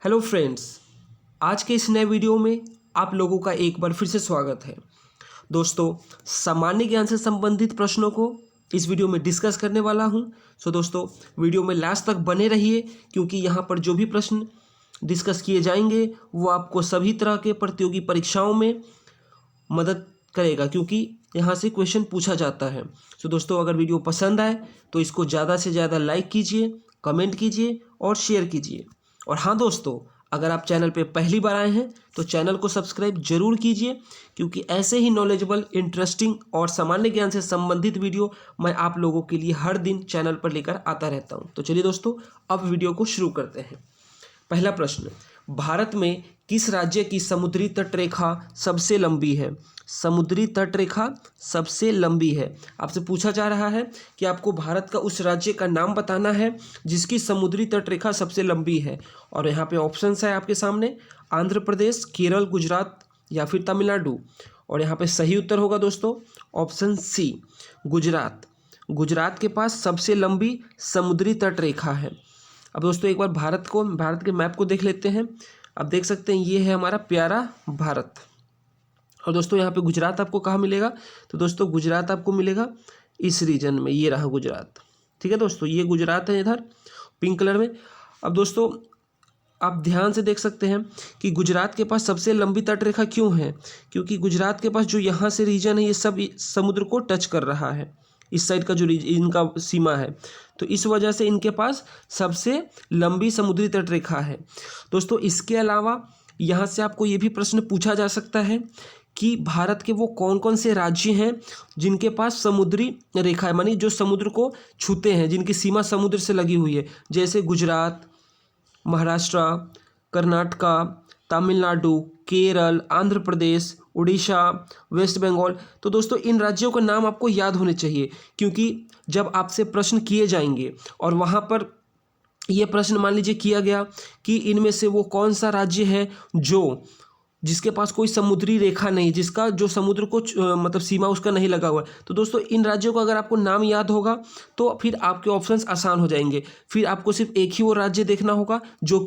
Hello friends, आज के इस नए वीडियो में आप लोगों का एक बार फिर से स्वागत है। दोस्तों, सामान्य ज्ञान से संबंधित प्रश्नों को इस वीडियो में डिस्कस करने वाला हूं। दोस्तों, वीडियो में लास्ट तक बने रहिए क्योंकि यहां पर जो भी प्रश्न डिस्कस किए जाएंगे वो आपको सभी तरह के प्रतियोगी परीक्षाओं में मदद करेगा क्योंकि यहाँ से क्वेश्चन पूछा जाता है। दोस्तों, अगर वीडियो पसंद आए तो इसको ज़्यादा से ज़्यादा लाइक कीजिए, कमेंट कीजिए और शेयर कीजिए। और हाँ दोस्तों, अगर आप चैनल पे पहली बार आए हैं तो चैनल को सब्सक्राइब जरूर कीजिए क्योंकि ऐसे ही नॉलेजेबल, इंटरेस्टिंग और सामान्य ज्ञान से संबंधित वीडियो मैं आप लोगों के लिए हर दिन चैनल पर लेकर आता रहता हूँ। तो चलिए दोस्तों, अब वीडियो को शुरू करते हैं। पहला प्रश्न, भारत में किस राज्य की समुद्री तटरेखा सबसे लंबी है? समुद्री तटरेखा सबसे लंबी है। आपसे पूछा जा रहा है कि आपको भारत का उस राज्य का नाम बताना है जिसकी समुद्री तटरेखा सबसे लंबी है। और यहाँ पे ऑप्शंस है आपके सामने, आंध्र प्रदेश, केरल, गुजरात या फिर तमिलनाडु। और यहाँ पे सही उत्तर होगा दोस्तों ऑप्शन सी, गुजरात। गुजरात के पास सबसे लंबी समुद्री तटरेखा है। अब दोस्तों, एक बार भारत के मैप को देख लेते हैं। अब देख सकते हैं ये है हमारा प्यारा भारत। और दोस्तों, यहाँ पे गुजरात आपको कहाँ मिलेगा? तो दोस्तों, गुजरात आपको मिलेगा इस रीजन में, ये रहा गुजरात। ठीक है दोस्तों, ये गुजरात है इधर पिंक कलर में। अब दोस्तों, आप ध्यान से देख सकते हैं कि गुजरात के पास सबसे लंबी तटरेखा क्यों है? क्योंकि गुजरात के पास जो यहाँ से रीजन है ये सब समुद्र को टच कर रहा है, इस साइड का जो इनका सीमा है, तो इस वजह से इनके पास सबसे लंबी समुद्री तटरेखा है। दोस्तों, इसके अलावा यहाँ से आपको ये भी प्रश्न पूछा जा सकता है कि भारत के वो कौन कौन से राज्य हैं जिनके पास समुद्री रेखा है, मानी जो समुद्र को छूते हैं, जिनकी सीमा समुद्र से लगी हुई है, जैसे गुजरात, महाराष्ट्र, कर्नाटका, तमिलनाडु, केरल, आंध्र प्रदेश, उड़ीसा, वेस्ट बंगाल। तो दोस्तों, इन राज्यों का नाम आपको याद होने चाहिए क्योंकि जब आपसे प्रश्न किए जाएंगे और वहाँ पर ये प्रश्न मान लीजिए किया गया कि इनमें से वो कौन सा राज्य है जिसके पास कोई समुद्री रेखा नहीं, जिसका जो समुद्र को मतलब सीमा उसका नहीं लगा हुआ है, तो दोस्तों इन राज्यों का अगर आपको नाम याद होगा तो फिर आपके ऑप्शंस आसान हो जाएंगे। फिर आपको सिर्फ एक ही वो राज्य देखना होगा जो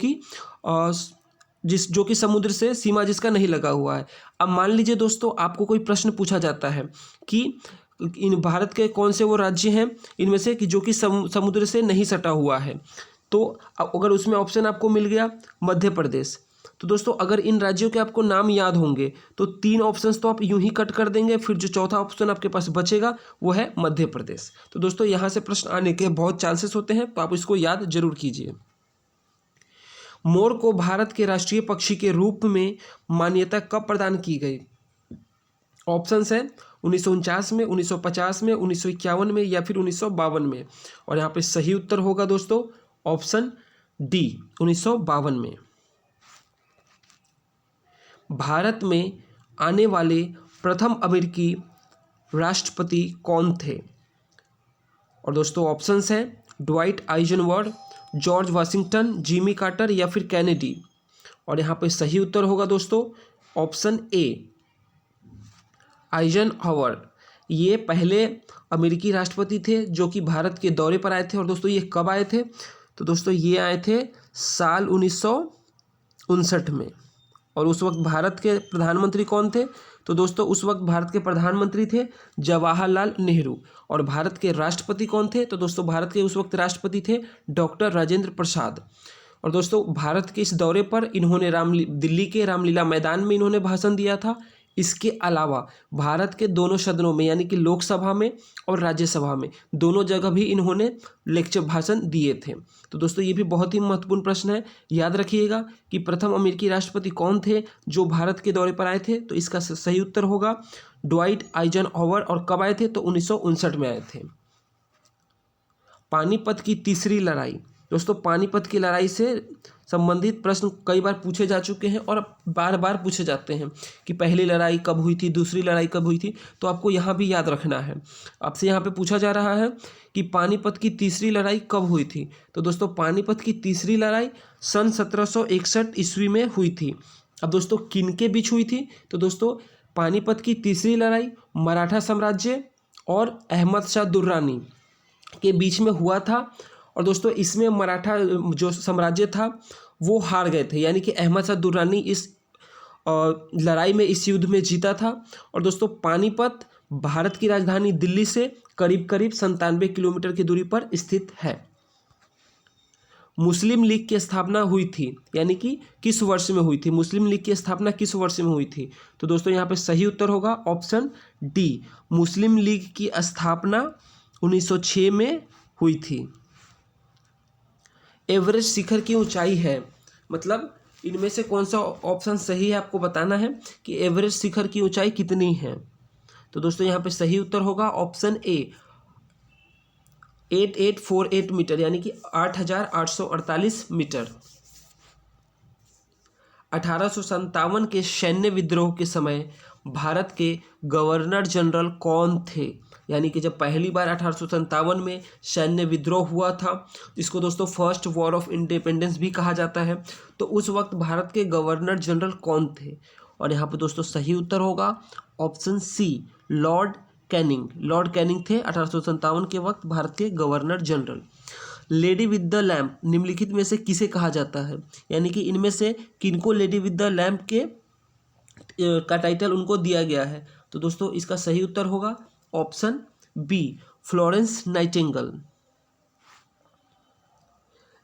कि समुद्र से सीमा जिसका नहीं लगा हुआ है। अब मान लीजिए दोस्तों, आपको कोई प्रश्न पूछा जाता है कि इन भारत के कौन से वो राज्य हैं इनमें से कि जो कि समुद्र से नहीं सटा हुआ है, तो अगर उसमें ऑप्शन आपको मिल गया मध्य प्रदेश, तो दोस्तों अगर इन राज्यों के आपको नाम याद होंगे तो 3 ऑप्शंस तो आप यूं ही कट कर देंगे, फिर जो चौथा ऑप्शन आपके पास बचेगा वो है मध्य प्रदेश। तो दोस्तों, यहाँ से प्रश्न आने के बहुत चांसेस होते हैं, तो आप इसको याद जरूर कीजिए। मोर को भारत के राष्ट्रीय पक्षी के रूप में मान्यता कब प्रदान की गई? ऑप्शंस है 1949 में, 1950 में, 1951 में या फिर 1952 में। और यहाँ पे सही उत्तर होगा दोस्तों ऑप्शन डी, 1952 में। भारत में आने वाले प्रथम अमेरिकी राष्ट्रपति कौन थे? और दोस्तों ऑप्शंस हैं Dwight Eisenhower, George Washington, Jimmy Carter या फिर कैनेडी। और यहाँ पे सही उत्तर होगा दोस्तों ऑप्शन ए, आइजनहॉवर। ये पहले अमेरिकी राष्ट्रपति थे जो कि भारत के दौरे पर आए थे। और दोस्तों, ये कब आए थे? तो दोस्तों ये आए थे साल 1959 में। और उस वक्त भारत के प्रधानमंत्री कौन थे? तो दोस्तों उस वक्त भारत के प्रधानमंत्री थे जवाहरलाल नेहरू। और भारत के राष्ट्रपति कौन थे? तो दोस्तों भारत के उस वक्त राष्ट्रपति थे डॉक्टर राजेंद्र प्रसाद। और दोस्तों, भारत के इस दौरे पर इन्होंने दिल्ली के रामलीला मैदान में इन्होंने भाषण दिया था। इसके अलावा भारत के दोनों सदनों में यानी कि लोकसभा में और राज्यसभा में दोनों जगह भी इन्होंने लेक्चर भाषण दिए थे। तो दोस्तों, ये भी बहुत ही महत्वपूर्ण प्रश्न है, याद रखिएगा कि प्रथम अमेरिकी राष्ट्रपति कौन थे जो भारत के दौरे पर आए थे? तो इसका सही उत्तर होगा ड्वाइट आइजनहॉवर। और कब आए थे? तो 1959 में आए थे। पानीपत की तीसरी लड़ाई। दोस्तों, पानीपत की लड़ाई से संबंधित प्रश्न कई बार पूछे जा चुके हैं और बार बार पूछे जाते हैं कि पहली लड़ाई कब हुई थी, दूसरी लड़ाई कब हुई थी। तो आपको यहाँ भी याद रखना है। आपसे यहाँ पे पूछा जा रहा है कि पानीपत की तीसरी लड़ाई कब हुई थी। तो दोस्तों, पानीपत की तीसरी लड़ाई सन 1761 ईस्वी में हुई थी। अब दोस्तों, किन के बीच हुई थी? तो दोस्तों, पानीपत की तीसरी लड़ाई मराठा साम्राज्य और अहमद शाह दुर्रानी के बीच में हुआ था। और दोस्तों, इसमें मराठा जो साम्राज्य था वो हार गए थे, यानी कि अहमद शाह दुर्रानी इस लड़ाई में, इस युद्ध में जीता था। और दोस्तों पानीपत भारत की राजधानी दिल्ली से करीब करीब 97 किलोमीटर की दूरी पर स्थित है। मुस्लिम लीग की स्थापना हुई थी, यानी कि किस वर्ष में हुई थी, मुस्लिम लीग की स्थापना किस वर्ष में हुई थी? तो दोस्तों यहाँ पे सही उत्तर होगा ऑप्शन डी, मुस्लिम लीग की स्थापना 1906 में हुई थी। एवरेस्ट शिखर की ऊंचाई है, मतलब इनमें से कौन सा ऑप्शन सही है आपको बताना है कि एवरेस्ट शिखर की ऊंचाई कितनी है। तो दोस्तों यहाँ पे सही उत्तर होगा ऑप्शन ए, 8848 मीटर, यानी कि 8848 मीटर। 1857 के सैन्य विद्रोह के समय भारत के गवर्नर जनरल कौन थे? यानी कि जब पहली बार 1857 में सैन्य विद्रोह हुआ था, इसको दोस्तों फर्स्ट वॉर ऑफ इंडिपेंडेंस भी कहा जाता है, तो उस वक्त भारत के गवर्नर जनरल कौन थे? और यहाँ पे दोस्तों सही उत्तर होगा option C, Lord Canning. Lord Canning थे 1857 के वक्त भारत के governor general. Lady with the lamp निम्नलिखित में से किसे कहा जाता है? यानी कि इनमें से किनको लेडी विद द लैम्प के का टाइटल उनको दिया गया है? तो दोस्तों इसका सही उत्तर होगा ऑप्शन बी, फ्लोरेंस नाइटिंगेल।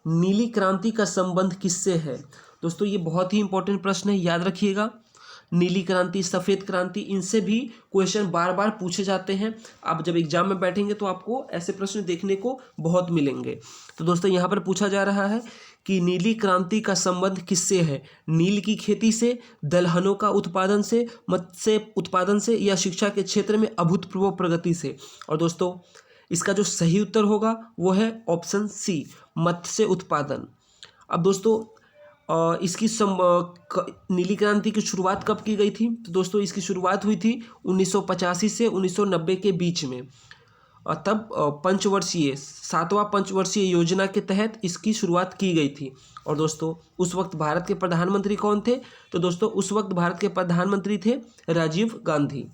नीली क्रांति का संबंध किससे है? दोस्तों ये बहुत ही इंपॉर्टेंट प्रश्न है, याद रखिएगा। नीली क्रांति, सफ़ेद क्रांति, इनसे भी क्वेश्चन बार बार पूछे जाते हैं। आप जब एग्जाम में बैठेंगे तो आपको ऐसे प्रश्न देखने को बहुत मिलेंगे। तो दोस्तों यहाँ पर पूछा जा रहा है कि नीली क्रांति का संबंध किससे है? नील की खेती से, दलहनों का उत्पादन से, मत्स्य उत्पादन से, या शिक्षा के क्षेत्र में अभूतपूर्व प्रगति से? और दोस्तों इसका जो सही उत्तर होगा वो है ऑप्शन सी, मत्स्य उत्पादन। अब दोस्तों इसकी नीली क्रांति की शुरुआत कब की गई थी? तो दोस्तों इसकी शुरुआत हुई थी 1985 से 1990 के बीच में। तब पंचवर्षीय, 7वां पंचवर्षीय योजना के तहत इसकी शुरुआत की गई थी। और दोस्तों उस वक्त भारत के प्रधानमंत्री कौन थे? तो दोस्तों उस वक्त भारत के प्रधानमंत्री थे राजीव गांधी।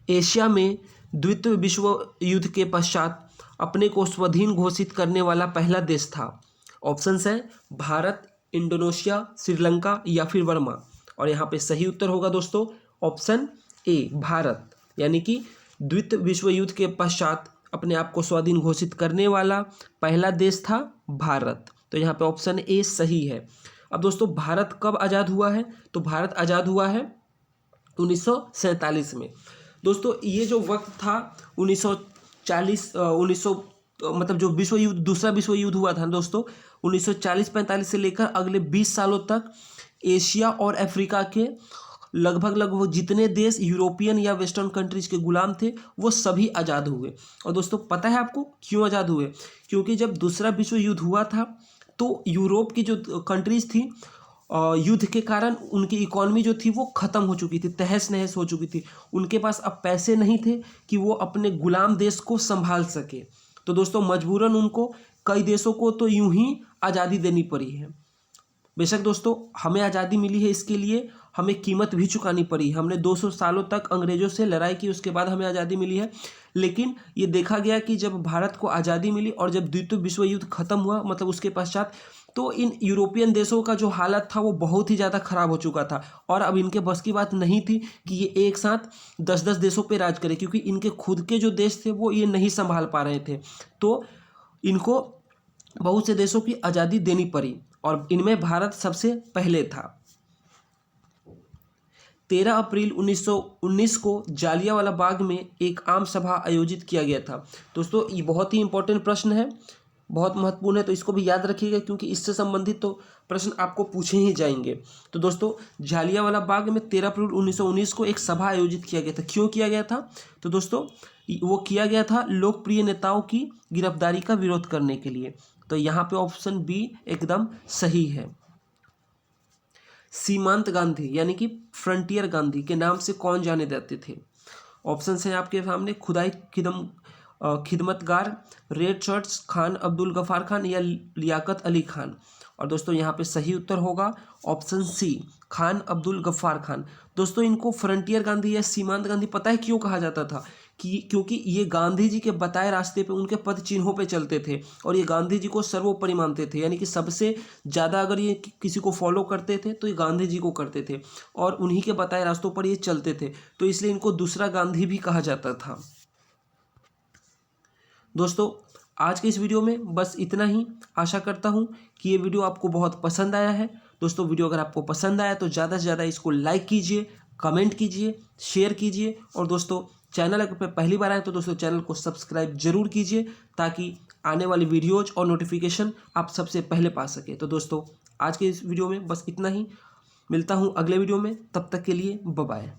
एशिया में द्वितीय विश्व युद्ध के पश्चात अपने को स्वाधीन घोषित करने वाला पहला देश था। ऑप्शंस हैं भारत, इंडोनेशिया, श्रीलंका या फिर वर्मा। और यहाँ पे सही उत्तर होगा दोस्तों ऑप्शन ए, भारत। यानी कि द्वितीय विश्व युद्ध के पश्चात अपने आप को स्वाधीन घोषित करने वाला पहला देश था भारत। तो यहाँ पे ऑप्शन ए सही है। अब दोस्तों भारत कब आज़ाद हुआ है? तो भारत आज़ाद हुआ है 1947 में। दोस्तों ये जो वक्त था 1940 मतलब जो विश्व युद्ध, दूसरा विश्व युद्ध हुआ था दोस्तों 1940-45 से लेकर अगले 20 सालों तक एशिया और अफ्रीका के लगभग जितने देश यूरोपियन या वेस्टर्न कंट्रीज के गुलाम थे वो सभी आज़ाद हुए। और दोस्तों पता है आपको क्यों आज़ाद हुए? क्योंकि जब दूसरा विश्व युद्ध हुआ था तो यूरोप की जो कंट्रीज थी, युद्ध के कारण उनकी इकॉनमी जो थी वो ख़त्म हो चुकी थी, तहस नहस हो चुकी थी। उनके पास अब पैसे नहीं थे कि वो अपने गुलाम देश को संभाल सके। तो दोस्तों मजबूरन उनको, कई देशों को तो यूं ही आज़ादी देनी पड़ी है। बेशक दोस्तों हमें आज़ादी मिली है, इसके लिए हमें कीमत भी चुकानी पड़ी। हमने 200 सालों तक अंग्रेज़ों से लड़ाई की, उसके बाद हमें आज़ादी मिली है। लेकिन ये देखा गया कि जब भारत को आज़ादी मिली और जब द्वितीय विश्व युद्ध खत्म हुआ, मतलब उसके पश्चात, तो इन यूरोपियन देशों का जो हालत था वो बहुत ही ज़्यादा ख़राब हो चुका था। और अब इनके बस की बात नहीं थी कि ये एक साथ 10-10 देशों पे राज करें, क्योंकि इनके खुद के जो देश थे वो ये नहीं संभाल पा रहे थे। तो इनको बहुत से देशों की आज़ादी देनी पड़ी और इनमें भारत सबसे पहले था। 13 अप्रैल 1919 को जालियांवाला बाग में एक आम सभा आयोजित किया गया था। दोस्तों ये बहुत ही इंपॉर्टेंट प्रश्न है, बहुत महत्वपूर्ण है, तो इसको भी याद रखिएगा क्योंकि इससे संबंधित तो प्रश्न आपको पूछे ही जाएंगे। तो दोस्तों जालियांवाला बाग में 13 अप्रैल 1919 को एक सभा आयोजित किया गया था। क्यों किया गया था? तो दोस्तों वो किया गया था लोकप्रिय नेताओं की गिरफ्तारी का विरोध करने के लिए। तो यहाँ पे ऑप्शन बी एकदम सही है। सीमांत गांधी यानी कि फ्रंटियर गांधी के नाम से कौन जाने जाते थे? ऑप्शन है आपके सामने, खुदाई खिदमतगार, रेड शर्ट्स, खान अब्दुल गफ्फार खान या लियाकत अली खान। और दोस्तों यहाँ पे सही उत्तर होगा ऑप्शन सी, खान अब्दुल गफ्फार खान। दोस्तों इनको फ्रंटियर गांधी या सीमांत गांधी पता है क्यों कहा जाता था? क्योंकि ये गांधी जी के बताए रास्ते पे, उनके पद चिन्हों पे चलते थे और ये गांधी जी को सर्वोपरि मानते थे। यानी कि सबसे ज़्यादा अगर ये किसी को फॉलो करते थे तो ये गांधी जी को करते थे और उन्हीं के बताए रास्तों पर ये चलते थे, तो इसलिए इनको दूसरा गांधी भी कहा जाता था। दोस्तों आज के इस वीडियो में बस इतना ही। आशा करता हूँ कि ये वीडियो आपको बहुत पसंद आया है। दोस्तों वीडियो अगर आपको पसंद आया तो ज़्यादा से ज़्यादा इसको लाइक कीजिए, कमेंट कीजिए, शेयर कीजिए और दोस्तों चैनल अगर पहली बार आए तो दोस्तों चैनल को सब्सक्राइब जरूर कीजिए ताकि आने वाली वीडियोज और नोटिफिकेशन आप सबसे पहले पा सके। तो दोस्तों आज के इस वीडियो में बस इतना ही। मिलता हूँ अगले वीडियो में, तब तक के लिए बाय बाय।